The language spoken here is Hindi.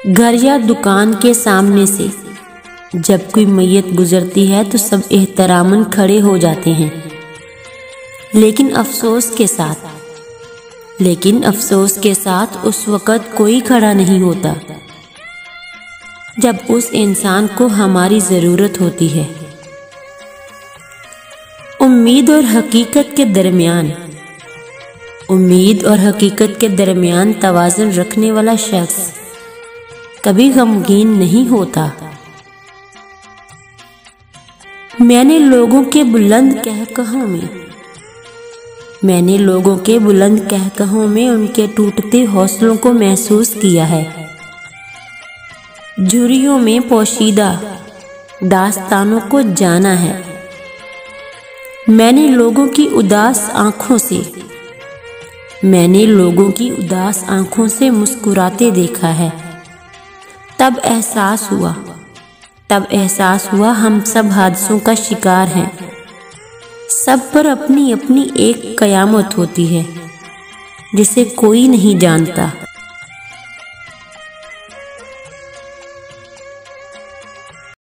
घर या दुकान के सामने से जब कोई मैयत गुजरती है तो सब एहतरामन खड़े हो जाते हैं, लेकिन अफसोस के साथ उस वक़्त कोई खड़ा नहीं होता जब उस इंसान को हमारी ज़रूरत होती है। उम्मीद और हकीकत के दरमियान तवाज़ुन रखने वाला शख्स कभी गमगीन नहीं होता। मैंने लोगों के बुलंद कहकहों में उनके टूटते हौसलों को महसूस किया है। झुर्रियों में पोशीदा दास्तानों को जाना है। मैंने लोगों की उदास आंखों से मुस्कुराते देखा है। तब एहसास हुआ हम सब हादसों का शिकार हैं। सब पर अपनी अपनी एक कयामत होती है जिसे कोई नहीं जानता।